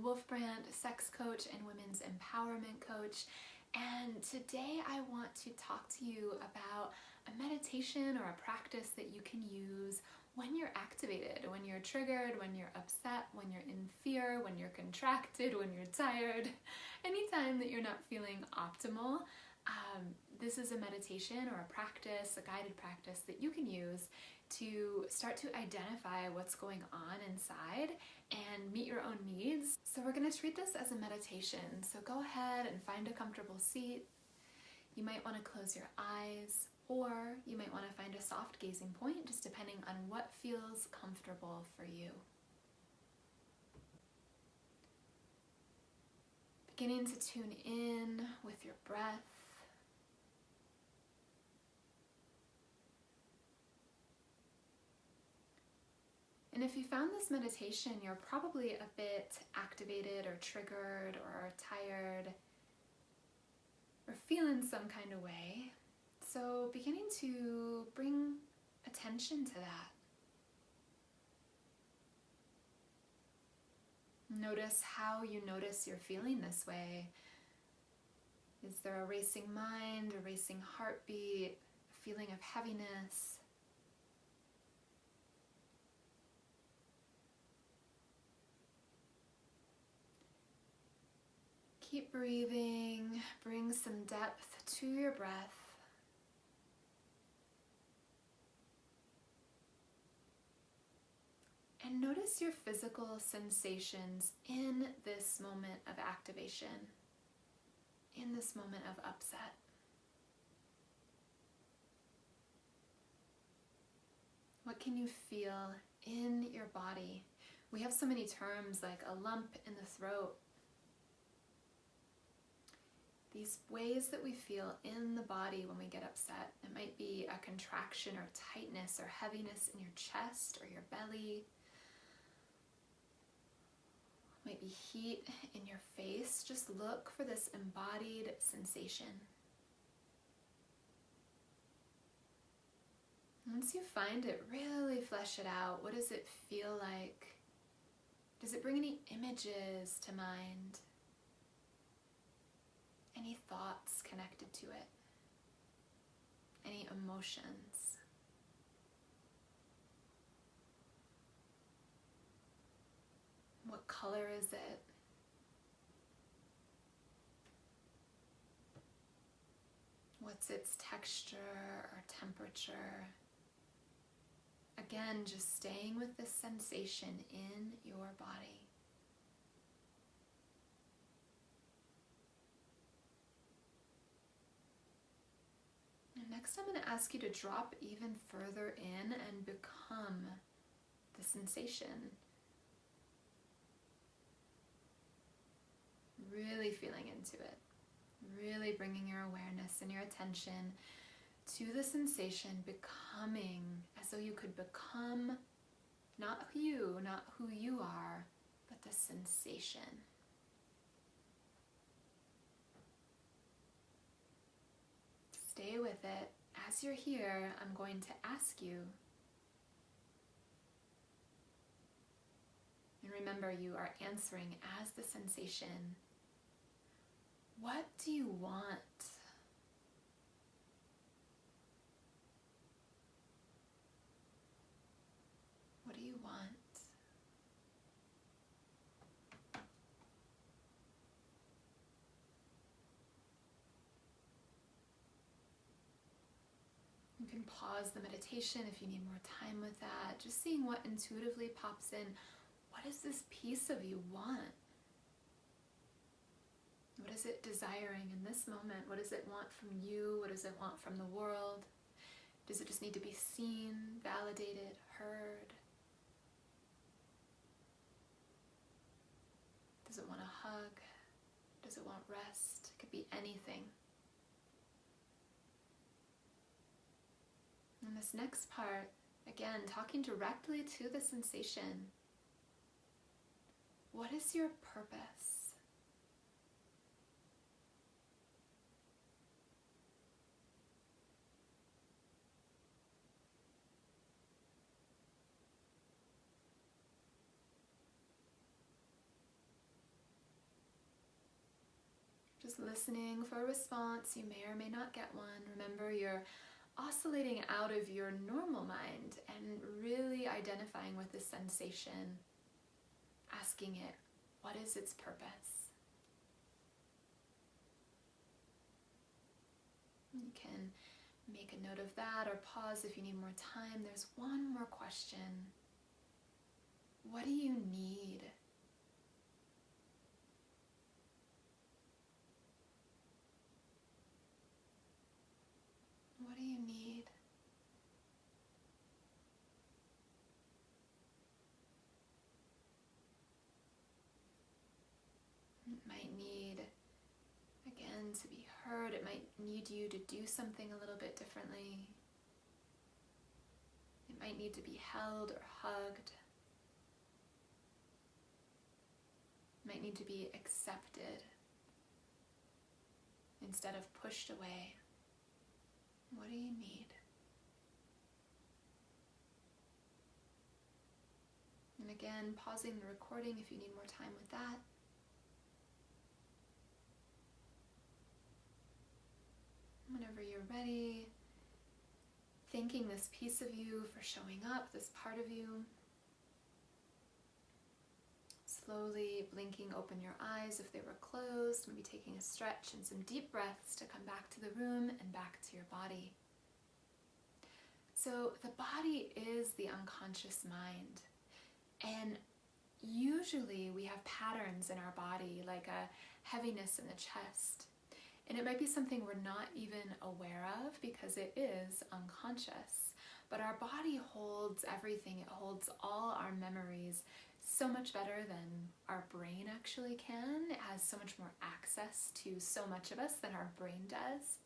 Wolf Brand sex coach and women's empowerment coach, and today I want to talk to you about a meditation or a practice that you can use when you're activated, when you're triggered, when you're upset, when you're in fear, when you're contracted, when you're tired, anytime that you're not feeling optimal. This is a meditation or a practice, a guided practice that you can use to start to identify what's going on inside and meet your own needs. So we're going to treat this as a meditation. So go ahead and find a comfortable seat. You might want to close your eyes, or you might want to find a soft gazing point, just depending on what feels comfortable for you. Beginning to tune in with your breath. And if you found this meditation, you're probably a bit activated or triggered or tired or feeling some kind of way. So beginning to bring attention to that. Notice how you notice you're feeling this way. Is there a racing mind, a racing heartbeat, a feeling of heaviness? Keep breathing, bring some depth to your breath. And notice your physical sensations in this moment of activation, in this moment of upset. What can you feel in your body? We have so many terms like a lump in the throat. These ways that we feel in the body when we get upset. It might be a contraction or tightness or heaviness in your chest or your belly. It might be heat in your face. Just look for this embodied sensation. Once you find it, really flesh it out. What does it feel like? Does it bring any images to mind? Any thoughts connected to it? Any emotions? What color is it? What's its texture or temperature? Again, just staying with this sensation in your body. Next, I'm going to ask you to drop even further in and become the sensation. Really feeling into it. Really bringing your awareness and your attention to the sensation, becoming as though you could become not who you are, but the sensation. Stay with it. As you're here, I'm going to ask you. And remember, you are answering as the sensation. What do you want? What do you want? You can pause the meditation if you need more time with that. Just seeing what intuitively pops in. What does this piece of you want? What is it desiring in this moment? What does it want from you? What does it want from the world? Does it just need to be seen, validated, heard? Does it want a hug? Does it want rest? It could be anything. And this next part, again, talking directly to the sensation. What is your purpose? Just listening for a response. You may or may not get one. Remember, you're oscillating out of your normal mind and really identifying with this sensation, asking it, what is its purpose? You can make a note of that or pause if you need more time. There's one more question. What do you need? What do you need? It might need, again, to be heard. It might need you to do something a little bit differently. It might need to be held or hugged. It might need to be accepted instead of pushed away. What do you need? And again, pausing the recording if you need more time with that. Whenever you're ready, thanking this piece of you for showing up, this part of you. Slowly blinking open your eyes if they were closed, maybe taking a stretch and some deep breaths to come back to the room and back to your body. So the body is the unconscious mind, and usually we have patterns in our body, like a heaviness in the chest. And it might be something we're not even aware of because it is unconscious. But our body holds everything. It holds all our memories so much better than our brain actually can. It has so much more access to so much of us than our brain does.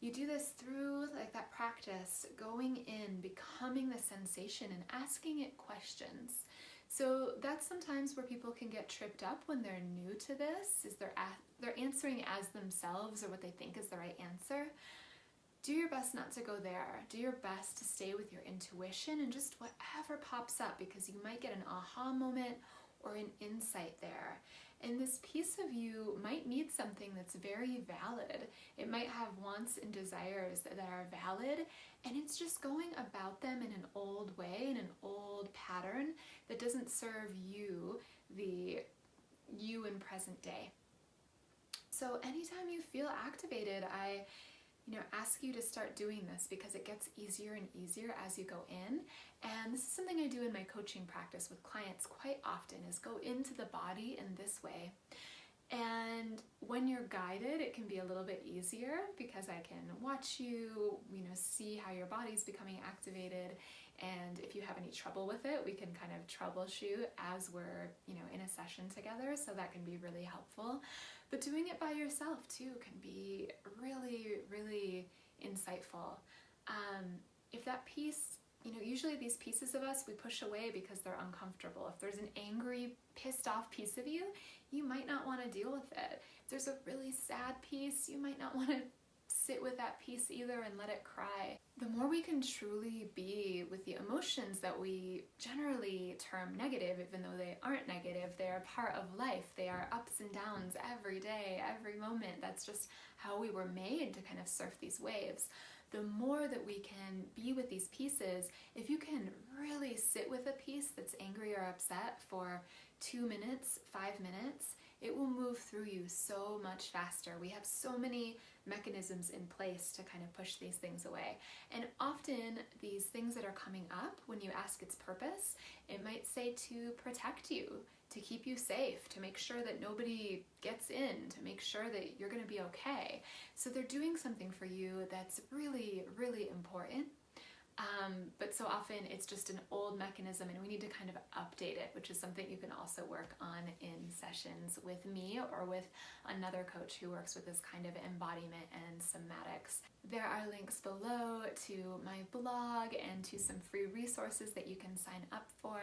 You do this through that practice, going in, becoming the sensation and asking it questions. So that's sometimes where people can get tripped up when they're new to this, is they're answering as themselves or what they think is the right answer. Do your best not to go there. Do your best to stay with your intuition and just whatever pops up, because you might get an aha moment or an insight there. And this piece of you might need something that's very valid. It might have wants and desires that are valid, and it's just going about them in an old way, in an old pattern that doesn't serve you, the you in present day. So anytime you feel activated, I ask you to start doing this, because it gets easier and easier as you go in. And this is something I do in my coaching practice with clients quite often, is go into the body in this way. And when you're guided, it can be a little bit easier because I can watch you, see how your body's becoming activated. And if you have any trouble with it, we can kind of troubleshoot as we're, in a session together. So that can be really helpful. But doing it by yourself too can be really, really insightful. If that piece, usually these pieces of us we push away because they're uncomfortable. If there's an angry, pissed off piece of you, you might not want to deal with it. If there's a really sad piece, you might not want to sit with that piece either and let it cry. The more we can truly be with the emotions that we generally term negative, even though they aren't negative, they are part of life. They are ups and downs every day, every moment. That's just how we were made to kind of surf these waves. The more that we can be with these pieces, if you can really sit with a piece that's angry or upset for 2 minutes, 5 minutes, it will move through you so much faster. We have so many mechanisms in place to kind of push these things away. And often these things that are coming up, when you ask its purpose, it might say to protect you, to keep you safe, to make sure that nobody gets in, to make sure that you're going to be okay. So they're doing something for you that's really, really important. But so often it's just an old mechanism and we need to kind of update it, which is something you can also work on in sessions with me or with another coach who works with this kind of embodiment and somatics. There are links below to my blog and to some free resources that you can sign up for.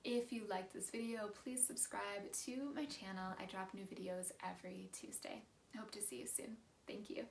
If you liked this video, please subscribe to my channel. I drop new videos every Tuesday. I hope to see you soon. Thank you.